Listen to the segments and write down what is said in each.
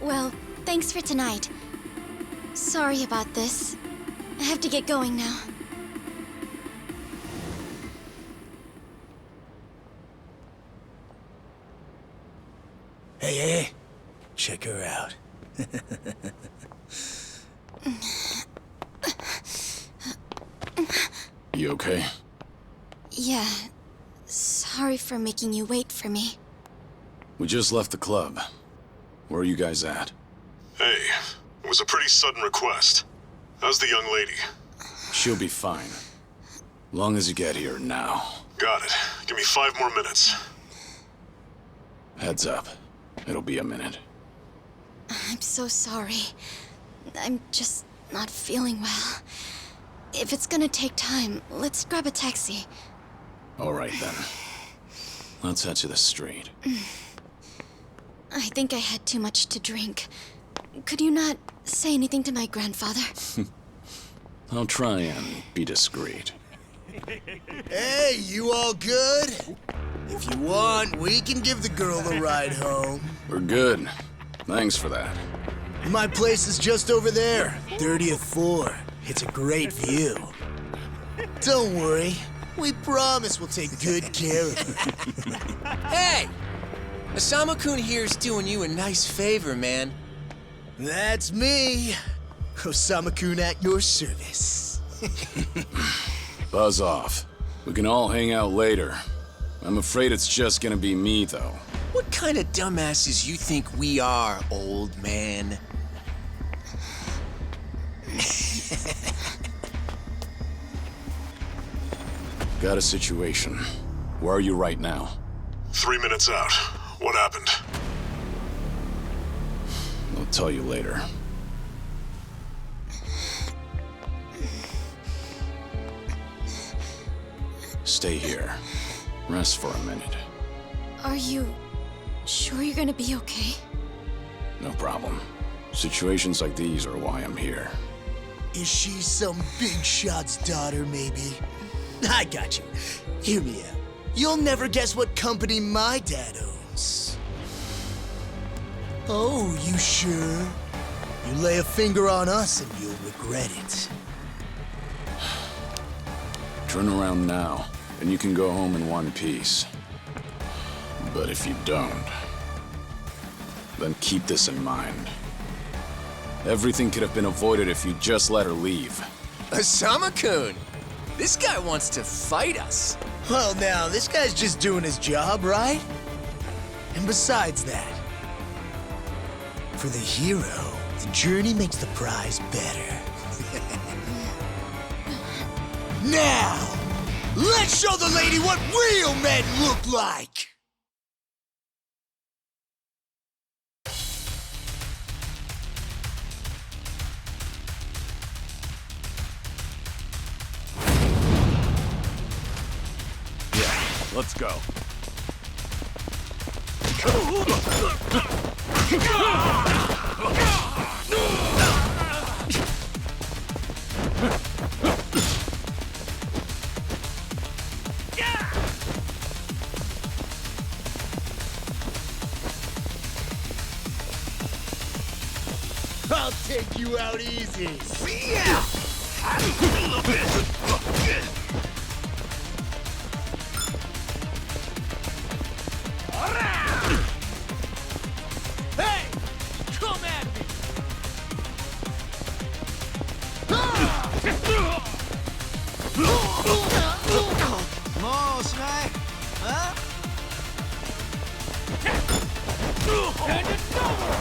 Well, thanks for tonight. Sorry about this. I have to get going now. Hey, check her out. You okay? Yeah. Sorry for making you wait for me. We just left the club. Where are you guys at? Hey, it was a pretty sudden request. How's the young lady? She'll be fine. Long as you get here now. Got it. Give me 5 more minutes. Heads up. It'll be a minute. I'm so sorry. I'm just not feeling well. If it's gonna take time, let's grab a taxi. All right, then. Let's head to the street. I think I had too much to drink. Could you not say anything to my grandfather? I'll try and be discreet. Hey, you all good? If you want, we can give the girl a ride home. We're good. Thanks for that. My place is just over there, 30th floor. It's a great view. Don't worry, we promise we'll take good care of her. Hey! Osamu-kun here's doing you a nice favor, man. That's me. Osamu-kun at your service. Buzz off. We can all hang out later. I'm afraid it's just gonna be me, though. What kind of dumbasses you think we are, old man? Got a situation. Where are you right now? 3 minutes out. What happened? I'll tell you later. Stay here. Rest for a minute. Are you sure you're gonna be okay? No problem. Situations like these are why I'm here. Is she some big shot's daughter, maybe? I got you. Hear me out. You'll never guess what company my dad owns. Oh, you sure? You lay a finger on us and you'll regret it. Turn around now, and you can go home in one piece. But if you don't, then keep this in mind. Everything could have been avoided if you just let her leave. Osamu-kun! This guy wants to fight us. Well, now, this guy's just doing his job, right? And besides that, for the hero, the journey makes the prize better. Now, let's show the lady what real men look like! Let's go. I'll take you out easy. Yeah! Hey! Come at me! More, Snake? Huh? And it's over!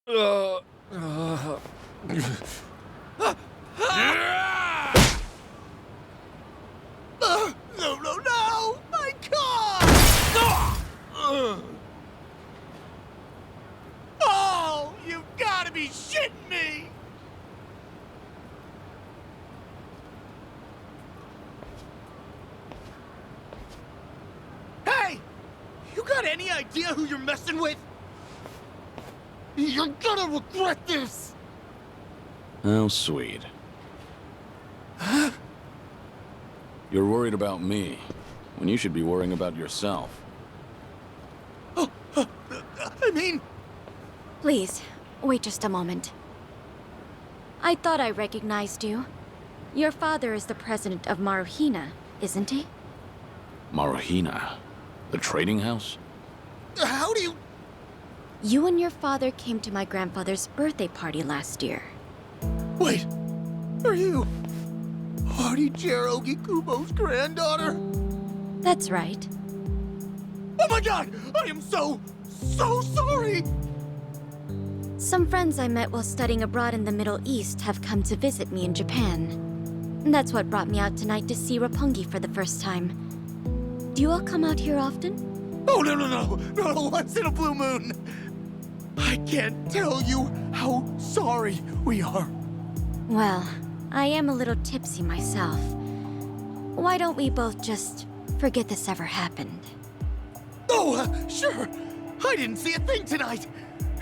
No! My car! Oh, you've got to be shitting me! Hey! You got any idea who you're messing with? You're gonna regret this! How sweet. Huh? You're worried about me, when you should be worrying about yourself. I mean... Please, wait just a moment. I thought I recognized you. Your father is the president of Maruhina, isn't he? Maruhina? The trading house? How do you... You and your father came to my grandfather's birthday party last year. Wait, are you... Hardy-Jiro Kubo's granddaughter? That's right. Oh my god! I am so sorry! Some friends I met while studying abroad in the Middle East have come to visit me in Japan. That's what brought me out tonight to see Roppongi for the first time. Do you all come out here often? Oh, no, once in a blue moon! I can't tell you how sorry we are. Well, I am a little tipsy myself. Why don't we both just forget this ever happened? Oh, sure. I didn't see a thing tonight.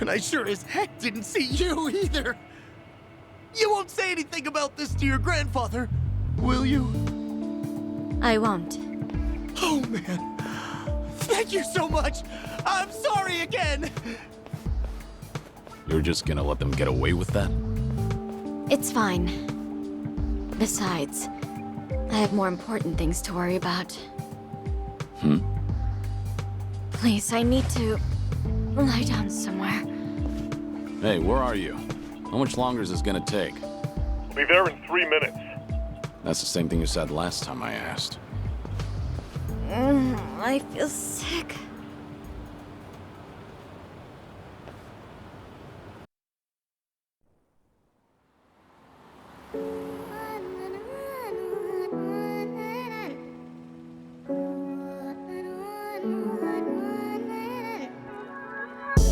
And I sure as heck didn't see you either. You won't say anything about this to your grandfather, will you? I won't. Oh, man. Thank you so much. I'm sorry again. You're just gonna let them get away with that? It's fine. Besides, I have more important things to worry about. Please, I need to lie down somewhere. Hey, where are you? How much longer is this gonna take? We'll be there in 3 minutes. That's the same thing you said last time I asked. I feel sick.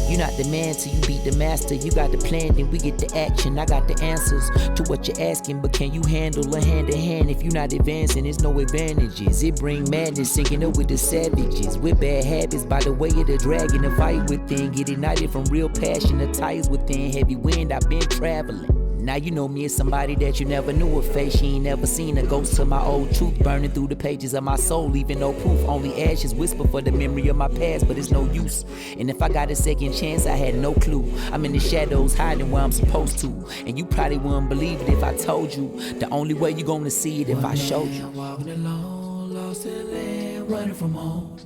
You're not the man till you beat the master. You got the plan, then we get the action. I got the answers to what you're asking, but can you handle a hand to hand? If you're not advancing, there's no advantages. It bring madness, sinking up with the savages. With bad habits, by the way of the dragon, the fight within. Get ignited from real passion, the ties within. Heavy wind, I've been traveling. Now you know me as somebody that you never knew a face. She ain't never seen a ghost to my old truth. Burning through the pages of my soul, leaving no proof. Only ashes whisper for the memory of my past, but it's no use. And if I got a second chance, I had no clue. I'm in the shadows, hiding where I'm supposed to. And you probably wouldn't believe it if I told you. The only way you gonna see it if I showed you. Walking alone, lost in land, running from home.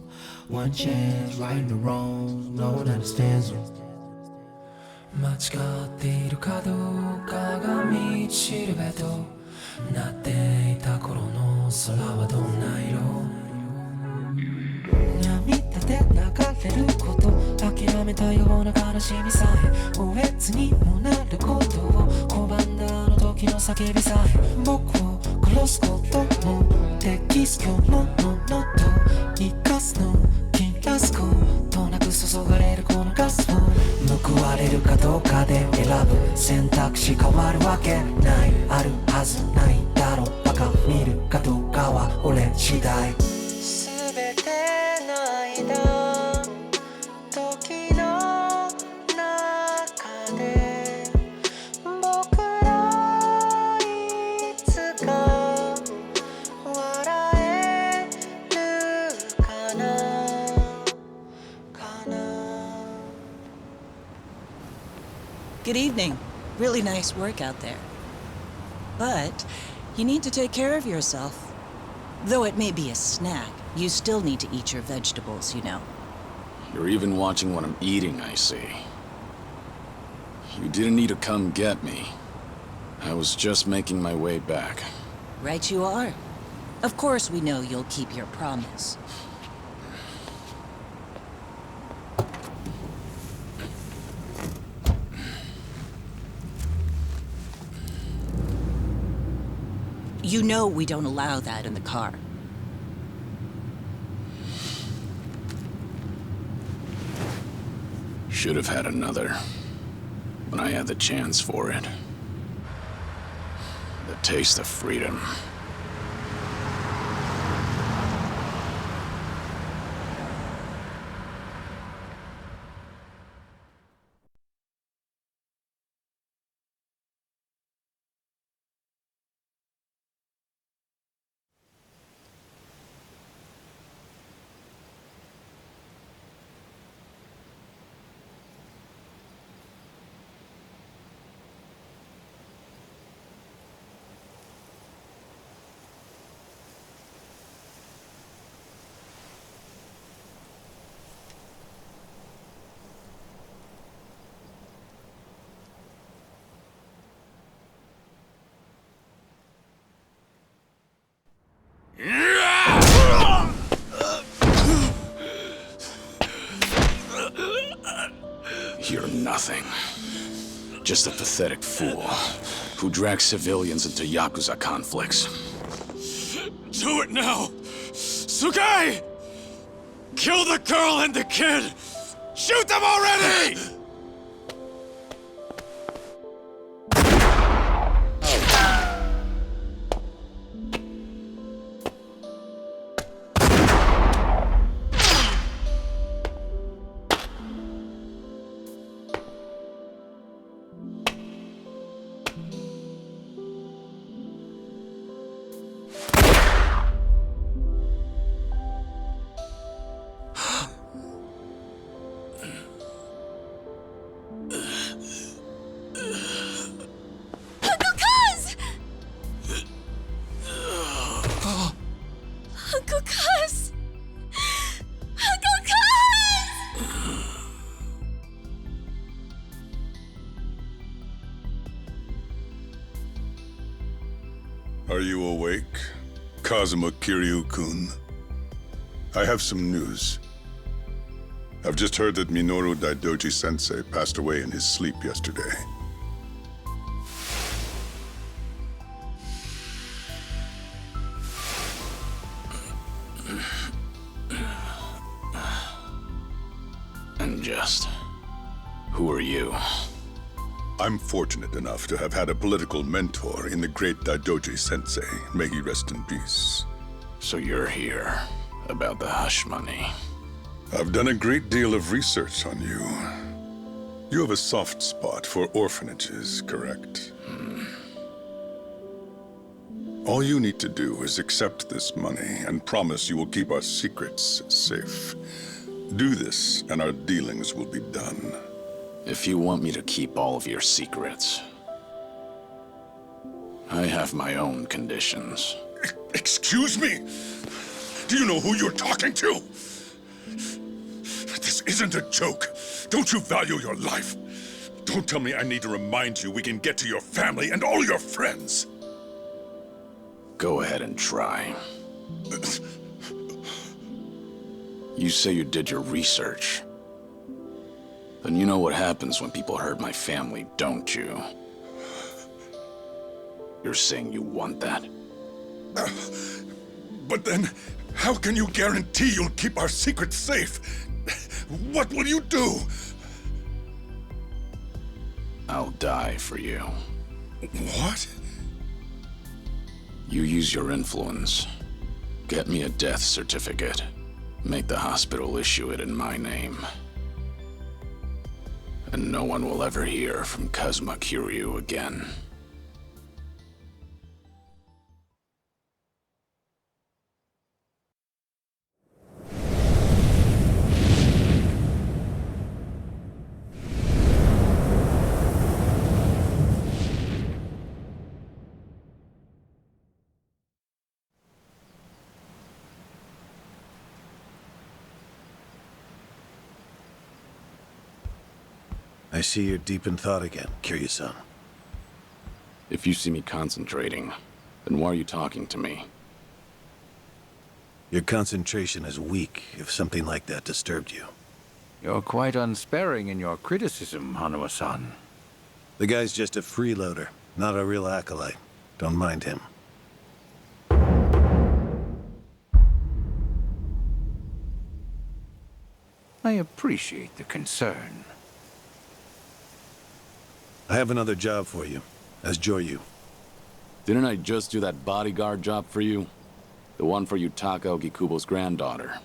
One chance, righting the wrongs, no one understands them. 間違っているかどうかが道しるべとなっていた頃の空はどんな色涙で流れること諦めたような悲しみさえおえつにもなることを拒んだあの時の叫びさえ僕を殺すこともできす今日のものと生かすの切らすことなく注がれるこのガスを報われるかどうかで選ぶ選択肢変わるわけないあるはずないだろうバカ見るかどうかは俺次第全ての間時の中で僕らいつか笑えるかなかな Good evening. Really nice work out there. But you need to take care of yourself. Though it may be a snack, you still need to eat your vegetables, you know. You're even watching what I'm eating, I see. You didn't need to come get me. I was just making my way back. Right you are. Of course we know you'll keep your promise. You know we don't allow that in the car. Should have had another. When I had the chance for it. The taste of freedom. You're nothing. Just a pathetic fool who drags civilians into Yakuza conflicts. Do it now! Sugai! Kill the girl and the kid! Shoot them already! Are you awake, Kazuma Kiryu-kun? I have some news. I've just heard that Minoru Daidoji-sensei passed away in his sleep yesterday. And just... who are you? I'm fortunate enough to have had a political mentor in the great Daidoji-sensei. May he rest in peace. So you're here about the hush money. I've done a great deal of research on you. You have a soft spot for orphanages, correct? All you need to do is accept this money and promise you will keep our secrets safe. Do this, and our dealings will be done. If you want me to keep all of your secrets, I have my own conditions. Excuse me? Do you know who you're talking to? This isn't a joke. Don't you value your life? Don't tell me I need to remind you we can get to your family and all your friends. Go ahead and try. You say you did your research. Then you know what happens when people hurt my family, don't you? You're saying you want that? But then, how can you guarantee you'll keep our secrets safe? What will you do? I'll die for you. What? You use your influence. Get me a death certificate. Make the hospital issue it in my name. And no one will ever hear from Kazuma Kiryu again. I see you're deep in thought again, Kiryu-san. If you see me concentrating, then why are you talking to me? Your concentration is weak if something like that disturbed you. You're quite unsparing in your criticism, Hanuma-san. The guy's just a freeloader, not a real acolyte. Don't mind him. I appreciate the concern. I have another job for you, as Joryu. Didn't I just do that bodyguard job for you? The one for Yutaka Ogikubo's granddaughter.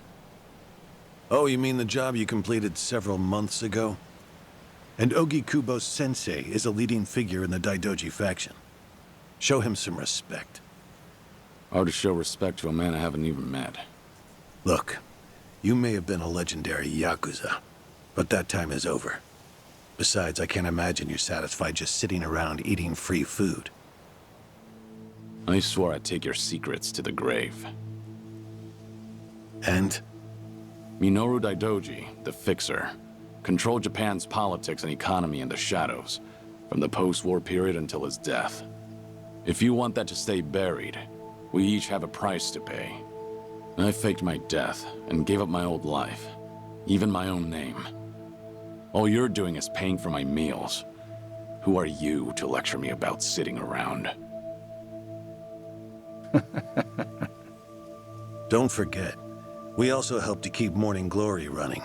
Oh, you mean the job you completed several months ago? And Ogikubo Sensei is a leading figure in the Daidoji faction. Show him some respect. Hard to show respect to a man I haven't even met. Look, you may have been a legendary Yakuza, but that time is over. Besides, I can't imagine you're satisfied just sitting around eating free food. I swore I'd take your secrets to the grave. And? Minoru Daidoji, the Fixer, controlled Japan's politics and economy in the shadows, from the post-war period until his death. If you want that to stay buried, we each have a price to pay. I faked my death and gave up my old life, even my own name. All you're doing is paying for my meals. Who are you to lecture me about sitting around? Don't forget, we also help to keep Morning Glory running.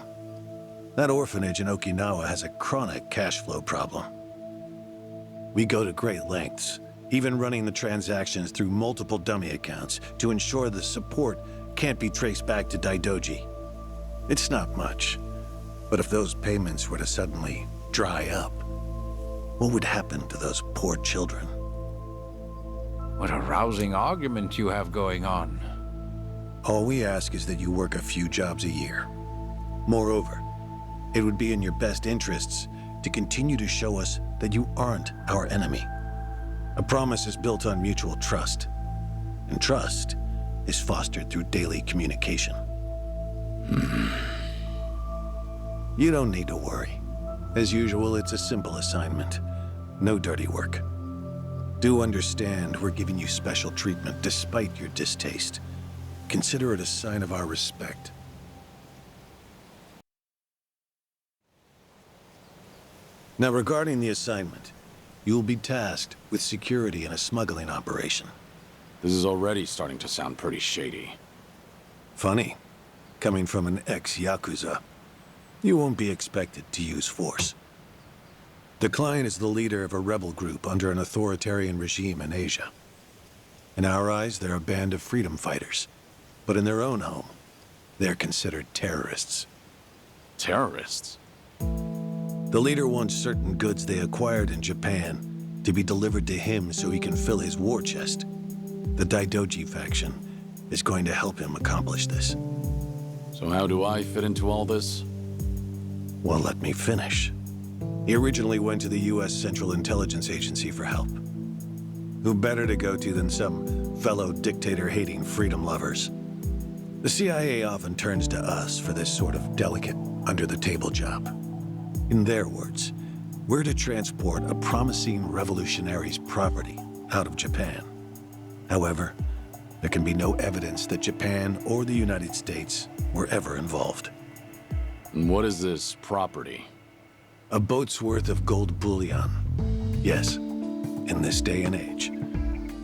That orphanage in Okinawa has a chronic cash flow problem. We go to great lengths, even running the transactions through multiple dummy accounts to ensure the support can't be traced back to Daidoji. It's not much, but if those payments were to suddenly dry up, what would happen to those poor children? What a rousing argument you have going on. All we ask is that you work a few jobs a year. Moreover, it would be in your best interests to continue to show us that you aren't our enemy. A promise is built on mutual trust, and trust is fostered through daily communication. You don't need to worry. As usual, it's a simple assignment. No dirty work. Do understand we're giving you special treatment despite your distaste. Consider it a sign of our respect. Now, regarding the assignment, you'll be tasked with security in a smuggling operation. This is already starting to sound pretty shady. Funny, coming from an ex-Yakuza. You won't be expected to use force. The client is the leader of a rebel group under an authoritarian regime in Asia. In our eyes, they're a band of freedom fighters. But in their own home, they're considered terrorists. Terrorists? The leader wants certain goods they acquired in Japan to be delivered to him so he can fill his war chest. The Daidoji faction is going to help him accomplish this. So how do I fit into all this? Well, let me finish. He originally went to the U.S. Central Intelligence Agency for help. Who better to go to than some fellow dictator-hating freedom lovers? The CIA often turns to us for this sort of delicate, under-the-table job. In their words, we're to transport a promising revolutionary's property out of Japan. However, there can be no evidence that Japan or the United States were ever involved. And what is this property? A boat's worth of gold bullion. Yes, in this day and age.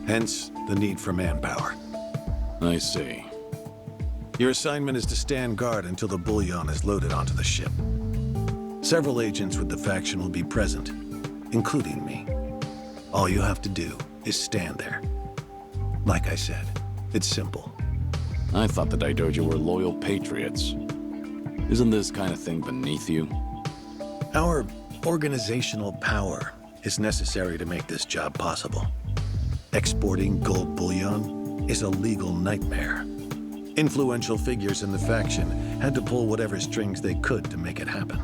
Hence, the need for manpower. I see. Your assignment is to stand guard until the bullion is loaded onto the ship. Several agents with the faction will be present, including me. All you have to do is stand there. Like I said, it's simple. I thought the Daidoji were loyal patriots. Isn't this kind of thing beneath you? Our organizational power is necessary to make this job possible. Exporting gold bullion is a legal nightmare. Influential figures in the faction had to pull whatever strings they could to make it happen.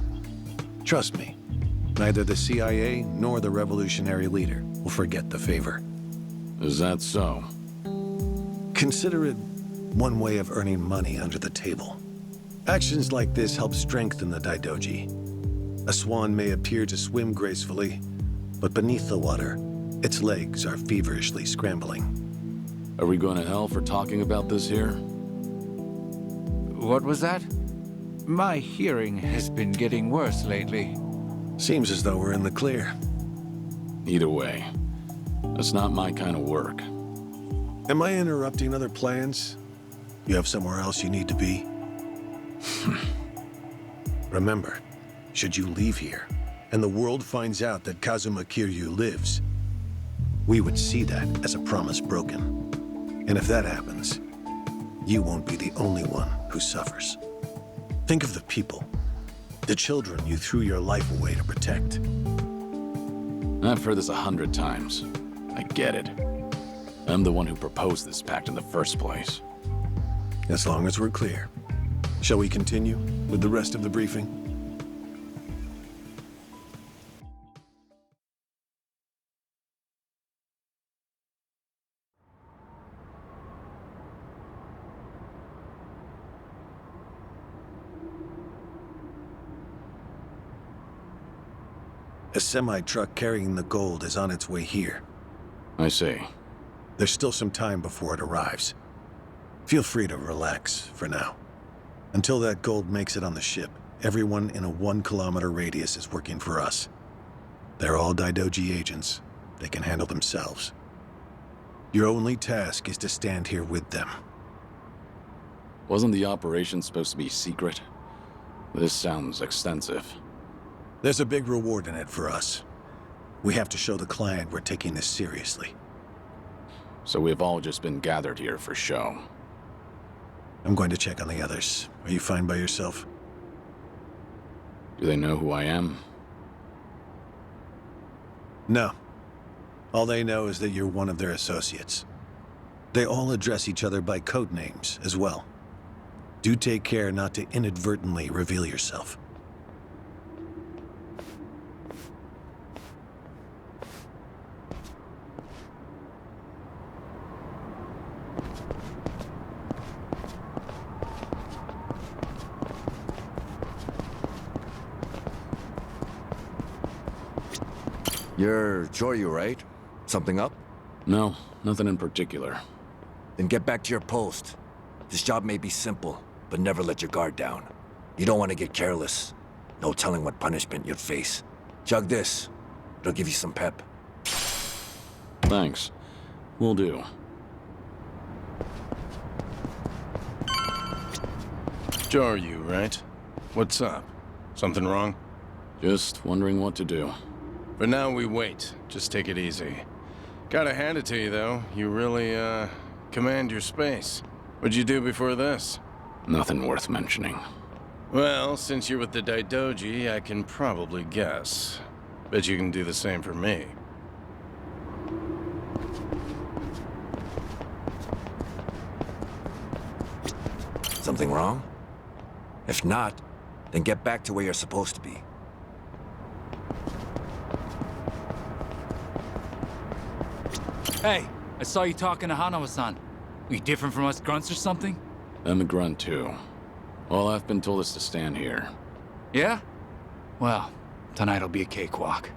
Trust me, neither the CIA nor the revolutionary leader will forget the favor. Is that so? Consider it one way of earning money under the table. Actions like this help strengthen the Daidoji. A swan may appear to swim gracefully, but beneath the water, its legs are feverishly scrambling. Are we going to hell for talking about this here? What was that? My hearing has been getting worse lately. Seems as though we're in the clear. Either way, that's not my kind of work. Am I interrupting other plans? You have somewhere else you need to be? Remember, should you leave here, and the world finds out that Kazuma Kiryu lives, we would see that as a promise broken. And if that happens, you won't be the only one who suffers. Think of the people, the children you threw your life away to protect. I've heard this 100 times. I get it. I'm the one who proposed this pact in the first place. As long as we're clear. Shall we continue with the rest of the briefing? A semi-truck carrying the gold is on its way here. I see. There's still some time before it arrives. Feel free to relax for now. Until that gold makes it on the ship, everyone in a 1-kilometer radius is working for us. They're all Daidoji agents. They can handle themselves. Your only task is to stand here with them. Wasn't the operation supposed to be secret? This sounds extensive. There's a big reward in it for us. We have to show the client we're taking this seriously. So we've all just been gathered here for show. I'm going to check on the others. Are you fine by yourself? Do they know who I am? No. All they know is that you're one of their associates. They all address each other by code names as well. Do take care not to inadvertently reveal yourself. You're Joryu, right? Something up? No, nothing in particular. Then get back to your post. This job may be simple, but never let your guard down. You don't want to get careless. No telling what punishment you'd face. Chug this. It'll give you some pep. Thanks. Will do. Joryu, right? What's up? Something wrong? Just wondering what to do. For now, we wait. Just take it easy. Gotta hand it to you, though. You really, command your space. What'd you do before this? Nothing worth mentioning. Well, since you're with the Daidoji, I can probably guess. Bet you can do the same for me. Something wrong? If not, then get back to where you're supposed to be. Hey, I saw you talking to Hanawa-san. Are you different from us grunts or something? I'm a grunt too. All I've been told is to stand here. Yeah? Well, tonight'll be a cakewalk.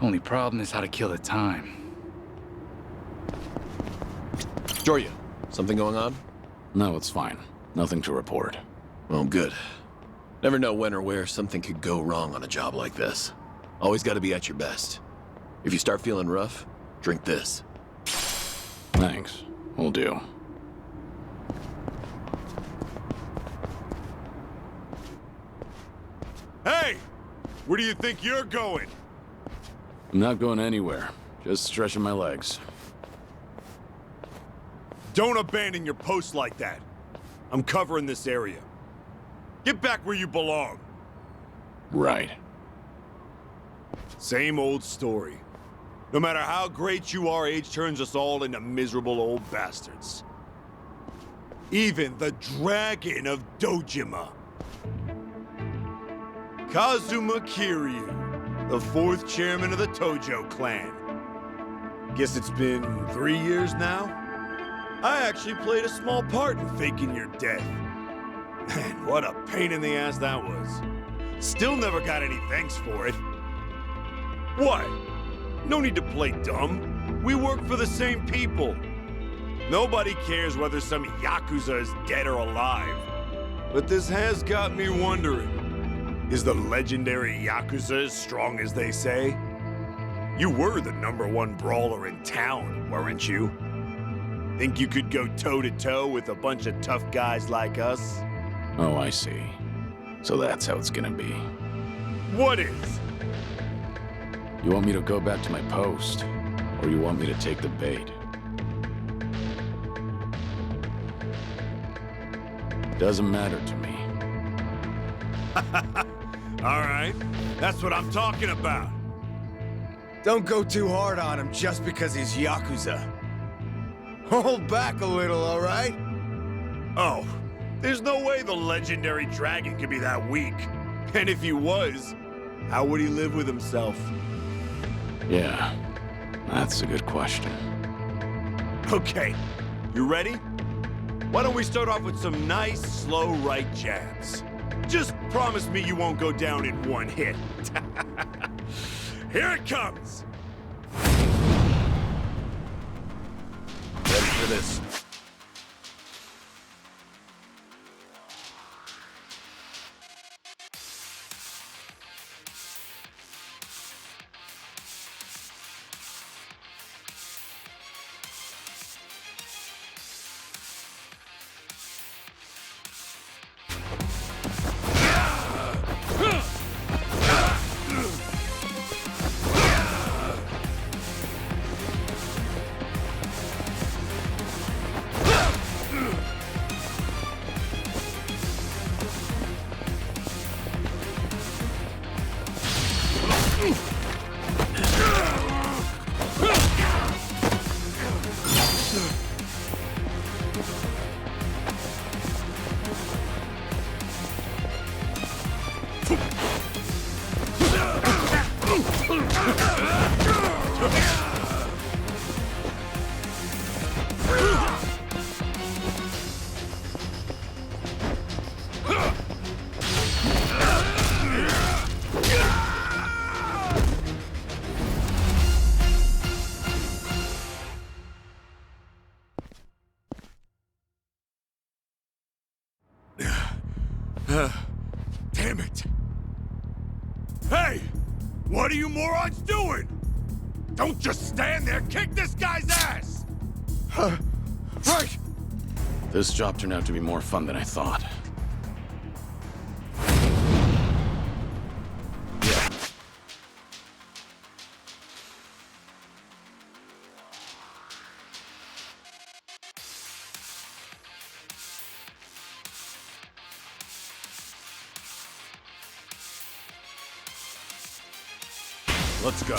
Only problem is how to kill the time. Joryu, something going on? No, it's fine. Nothing to report. Well, good. Never know when or where something could go wrong on a job like this. Always gotta be at your best. If you start feeling rough, drink this. Thanks. Will do. Hey! Where do you think you're going? I'm not going anywhere. Just stretching my legs. Don't abandon your post like that. I'm covering this area. Get back where you belong. Right. Same old story. No matter how great you are, age turns us all into miserable old bastards. Even the Dragon of Dojima. Kazuma Kiryu, the 4th chairman of the Tojo clan. Guess it's been 3 years now? I actually played a small part in faking your death. Man, what a pain in the ass that was. Still never got any thanks for it. What? No need to play dumb. We work for the same people. Nobody cares whether some yakuza is dead or alive. But this has got me wondering. Is the legendary yakuza as strong as they say? You were the #1 brawler in town, weren't you? Think you could go toe-to-toe with a bunch of tough guys like us? Oh, I see. So that's how it's gonna be. What is? You want me to go back to my post, or you want me to take the bait? Doesn't matter to me. All right, that's what I'm talking about. Don't go too hard on him just because he's yakuza. Hold back a little, all right? Oh, there's no way the legendary dragon could be that weak. And if he was, how would he live with himself? Yeah, that's a good question. Okay, you ready? Why don't we start off with some nice, slow right jabs? Just promise me you won't go down in one hit. Here it comes! Ready for this. Damn it! Hey! What are you morons doing? Don't just stand there! Kick this guy's ass! Right! This job turned out to be more fun than I thought. Let's go.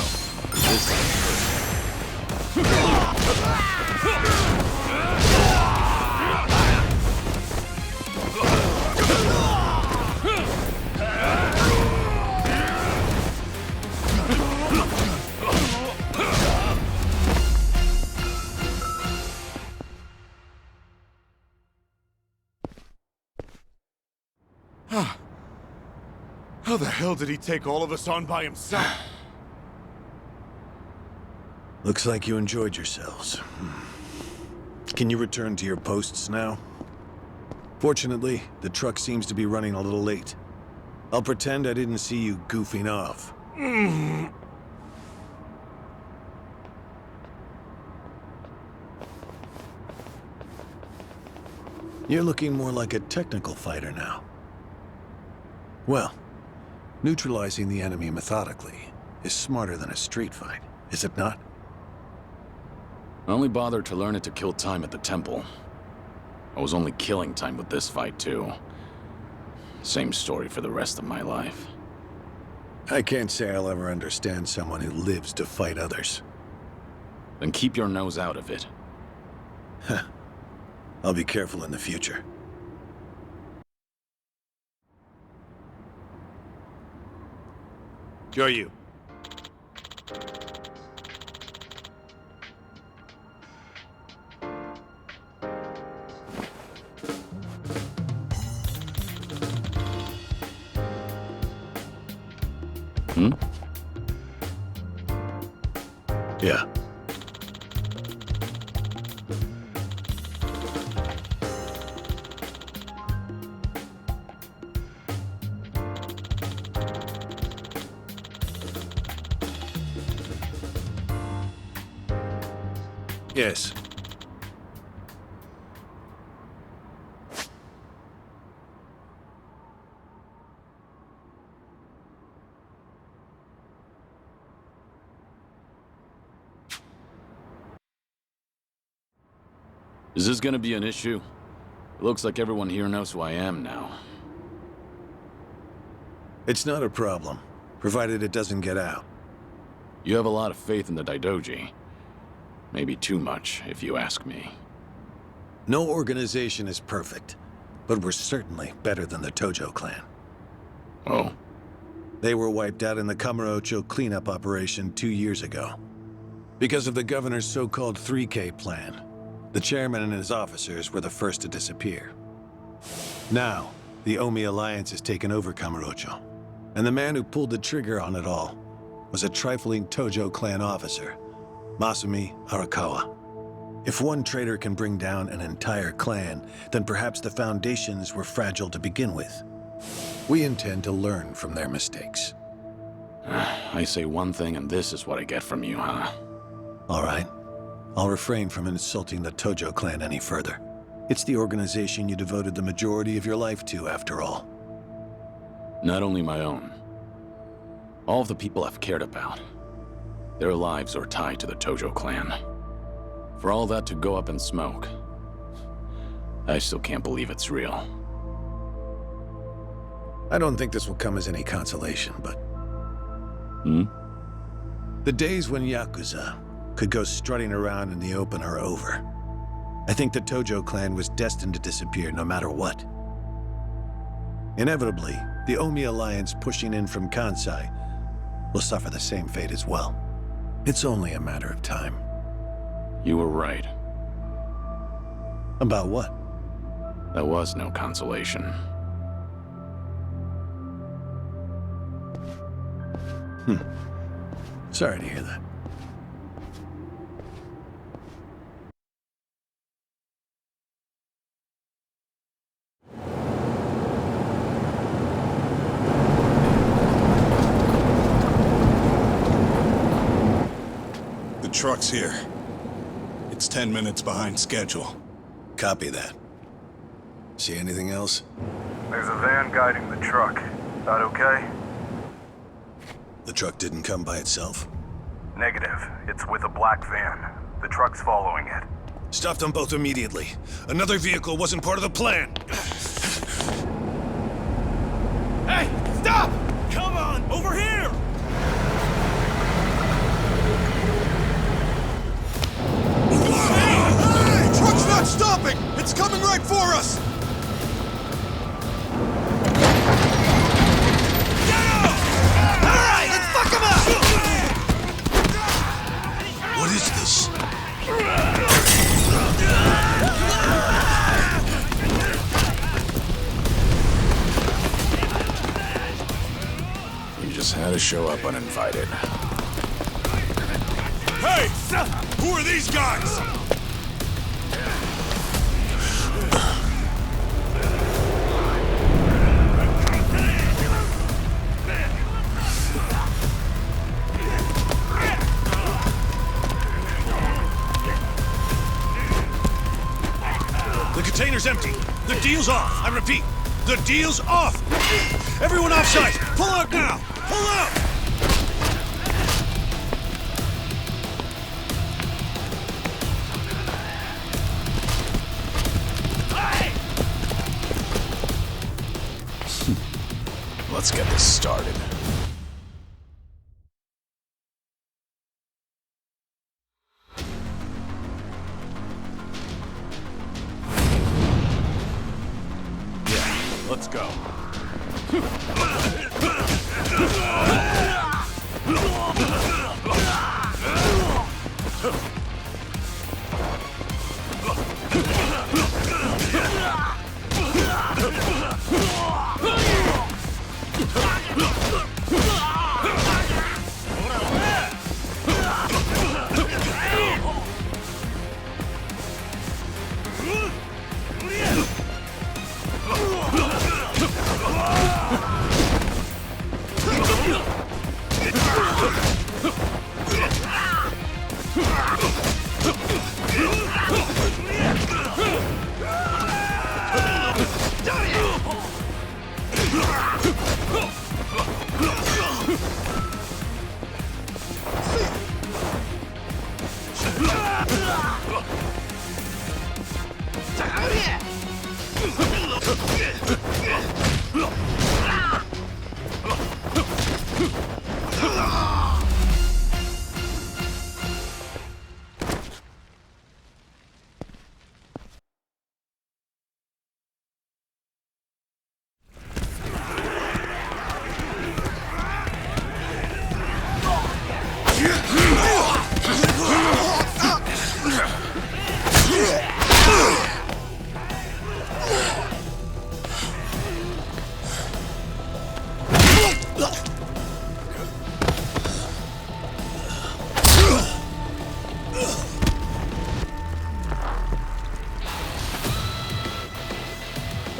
How the hell did he take all of us on by himself? Looks like you enjoyed yourselves. Can you return to your posts now? Fortunately, the truck seems to be running a little late. I'll pretend I didn't see you goofing off. You're looking more like a technical fighter now. Well, neutralizing the enemy methodically is smarter than a street fight, is it not? I only bothered to learn it to kill time at the temple. I was only killing time with this fight, too. Same story for the rest of my life. I can't say I'll ever understand someone who lives to fight others. Then keep your nose out of it. I'll be careful in the future. You. Hmm? Yeah. Yes. Is this gonna be an issue? It looks like everyone here knows who I am now. It's not a problem, provided it doesn't get out. You have a lot of faith in the Daidoji. Maybe too much, if you ask me. No organization is perfect, but we're certainly better than the Tojo clan. Oh? They were wiped out in the Kamurocho cleanup operation 2 years ago. Because of the governor's so-called 3K plan. The chairman and his officers were the first to disappear. Now, the Omi Alliance has taken over Kamurocho, and the man who pulled the trigger on it all was a trifling Tojo clan officer, Masumi Arakawa. If one traitor can bring down an entire clan, then perhaps the foundations were fragile to begin with. We intend to learn from their mistakes. I say one thing and this is what I get from you, huh? All right. I'll refrain from insulting the Tojo clan any further. It's the organization you devoted the majority of your life to, after all. Not only my own. All of the people I've cared about. Their lives are tied to the Tojo clan. For all that to go up in smoke, I still can't believe it's real. I don't think this will come as any consolation, but... Hmm? The days when Yakuza could go strutting around in the open are over. I think the Tojo clan was destined to disappear no matter what. Inevitably, the Omi Alliance pushing in from Kansai will suffer the same fate as well. It's only a matter of time. You were right. About what? There was no consolation. Sorry to hear that. The truck's here. It's 10 minutes behind schedule. Copy that. See anything else? There's a van guiding the truck. That okay? The truck didn't come by itself? Negative. It's with a black van. The truck's following it. Stop them both immediately. Another vehicle wasn't part of the plan. Hey, stop! Come on, over here! Hey! Truck's not stopping! It's coming right for us! Get him! All right, let's fuck him up! What is this? You just had to show up uninvited. Hey! Who are these guys? The container's empty. The deal's off. I repeat, the deal's off. Everyone offside. Pull out now. Pull out. Let's get this started. Let's go.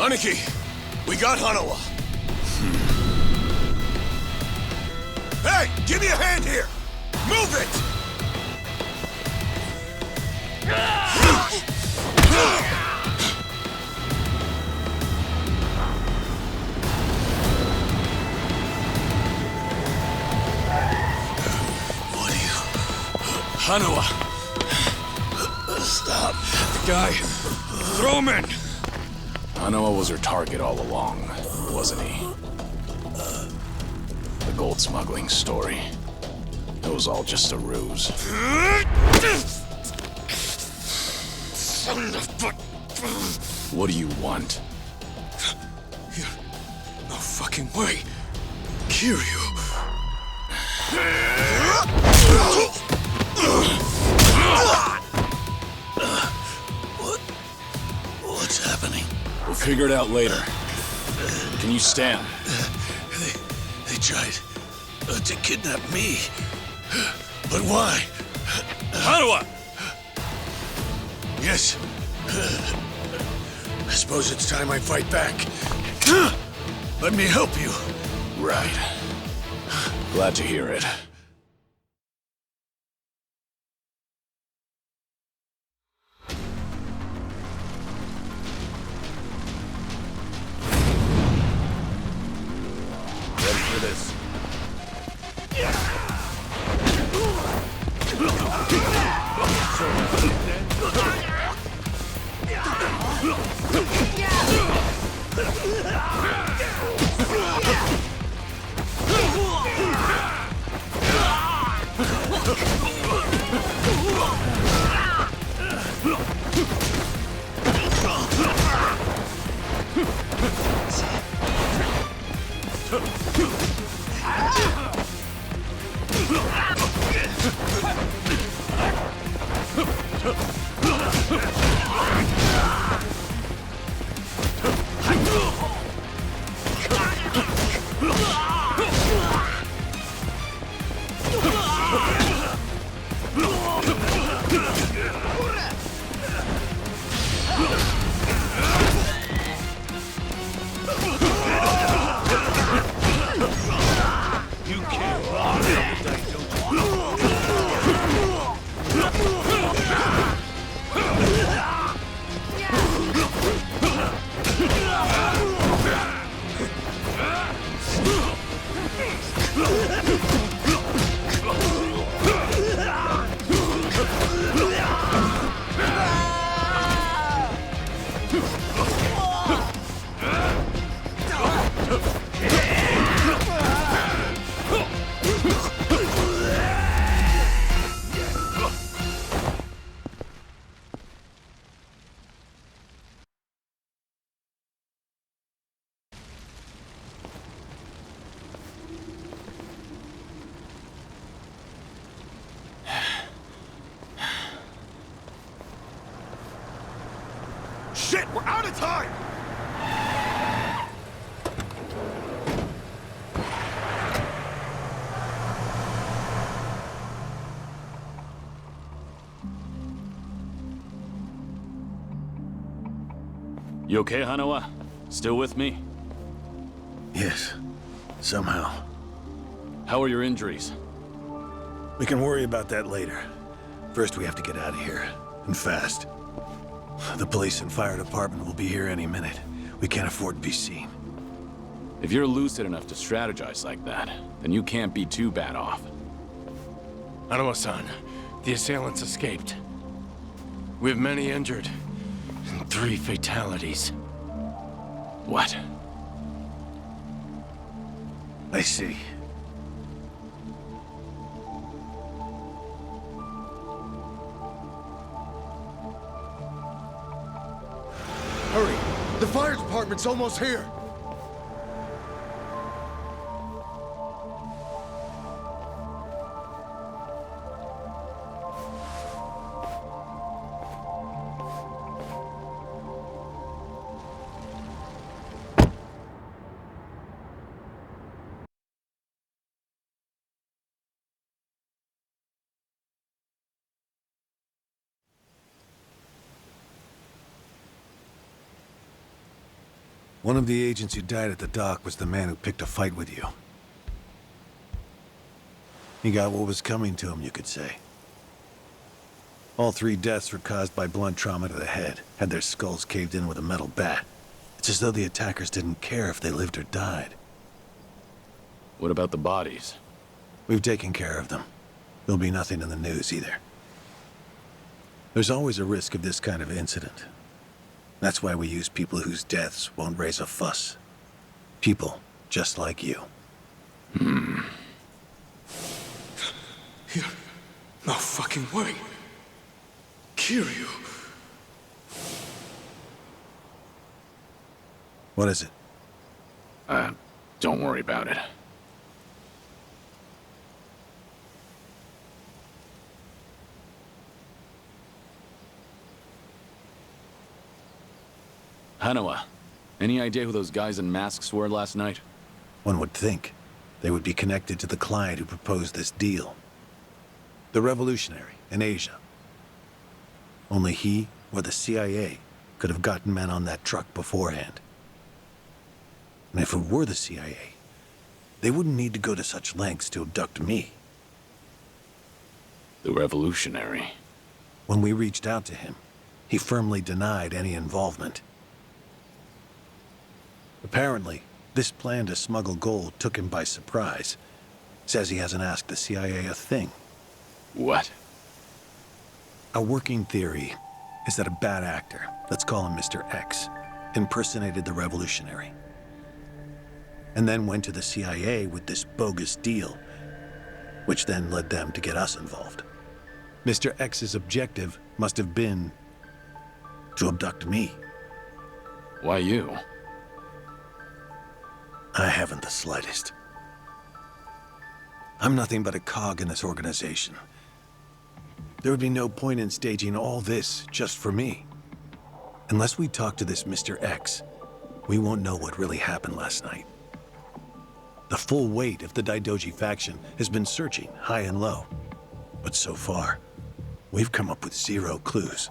Aniki, we got Hanawa. Hey, give me a hand here! Move it! What are you... Hanawa! Stop. Guy, throw him in! Hanawa was her target all along, wasn't he? The gold smuggling story. It was all just a ruse. Son of a... What do you want? No fucking way. Kiryu. What's happening? We'll figure it out later. Can you stand? They tried to kidnap me. But why? Hanawa! Yes. I suppose it's time I fight back. Let me help you. Right. Glad to hear it. Ready for this. Shit, we're out of time! You okay, Hanawa? Still with me? Yes. Somehow. How are your injuries? We can worry about that later. First, we have to get out of here. And fast. The police and fire department will be here any minute. We can't afford to be seen. If you're lucid enough to strategize like that, then you can't be too bad off. Hanawa-san, the assailants escaped. We have many injured, and 3 fatalities. What? I see. Hurry! The fire department's almost here! One of the agents who died at the dock was the man who picked a fight with you. He got what was coming to him, you could say. All 3 deaths were caused by blunt trauma to the head, had their skulls caved in with a metal bat. It's as though the attackers didn't care if they lived or died. What about the bodies? We've taken care of them. There'll be nothing in the news either. There's always a risk of this kind of incident. That's why we use people whose deaths won't raise a fuss. People just like you. No fucking way. Kiryu. What is it? Don't worry about it. Hanawa, any idea who those guys in masks were last night? One would think they would be connected to the client who proposed this deal. The revolutionary in Asia. Only he or the CIA could have gotten men on that truck beforehand. And if it were the CIA, they wouldn't need to go to such lengths to abduct me. The revolutionary. When we reached out to him, he firmly denied any involvement. Apparently, this plan to smuggle gold took him by surprise. Says he hasn't asked the CIA a thing. What? Our working theory is that a bad actor, let's call him Mr. X, impersonated the revolutionary. And then went to the CIA with this bogus deal, which then led them to get us involved. Mr. X's objective must have been to abduct me. Why you? I haven't the slightest. I'm nothing but a cog in this organization. There would be no point in staging all this just for me. Unless we talk to this Mr. X, we won't know what really happened last night. The full weight of the Daidoji faction has been searching high and low. But so far, we've come up with 0 clues.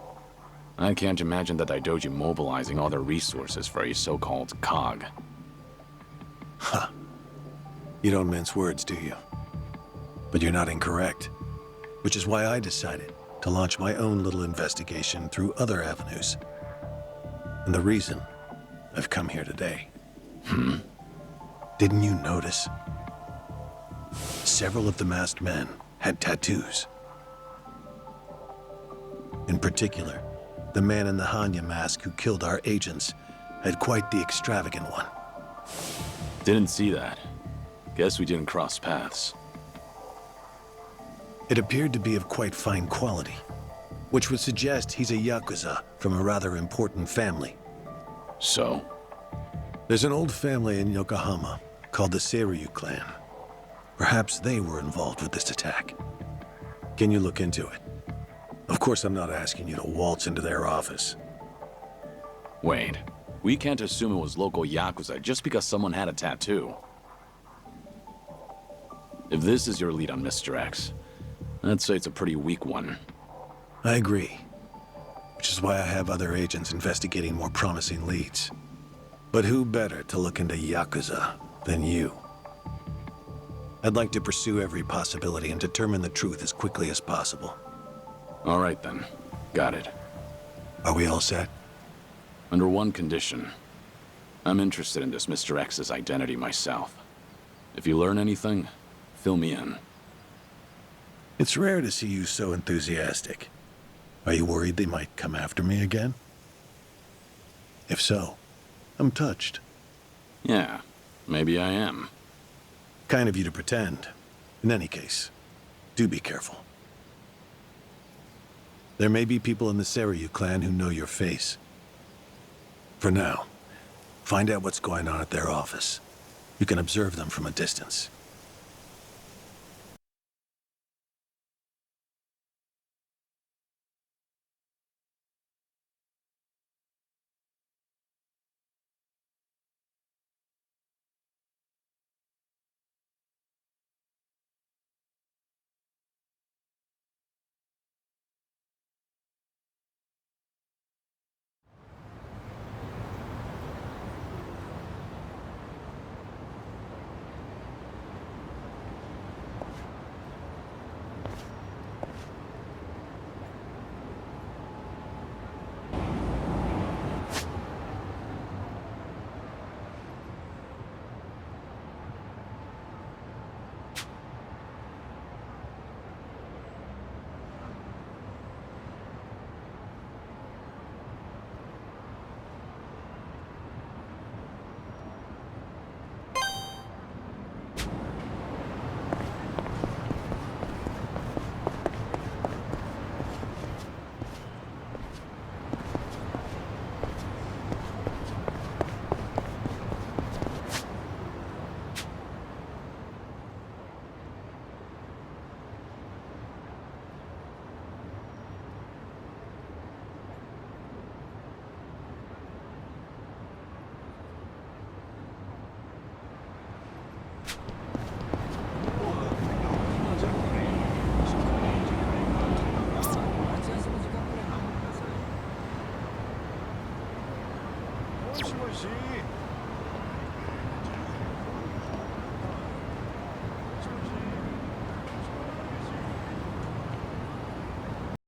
I can't imagine the Daidoji mobilizing all their resources for a so-called cog. Huh. You don't mince words, do you? But you're not incorrect. Which is why I decided to launch my own little investigation through other avenues. And the reason I've come here today. Didn't you notice? Several of the masked men had tattoos. In particular, the man in the Hanya mask who killed our agents had quite the extravagant one. Didn't see that. Guess we didn't cross paths. It appeared to be of quite fine quality, which would suggest he's a yakuza from a rather important family. So? There's an old family in Yokohama called the Seiryu clan. Perhaps they were involved with this attack. Can you look into it? Of course, I'm not asking you to waltz into their office. Wait, we can't assume it was local yakuza just because someone had a tattoo. If this is your lead on Mr. X, I'd say it's a pretty weak one. I agree. Which is why I have other agents investigating more promising leads. But who better to look into yakuza than you? I'd like to pursue every possibility and determine the truth as quickly as possible. All right then. Got it. Are we all set? Under one condition. I'm interested in this Mr. X's identity myself. If you learn anything, fill me in. It's rare to see you so enthusiastic. Are you worried they might come after me again? If so, I'm touched. Yeah, maybe I am. Kind of you to pretend. In any case, do be careful. There may be people in the Seiryu clan who know your face. For now, find out what's going on at their office. You can observe them from a distance.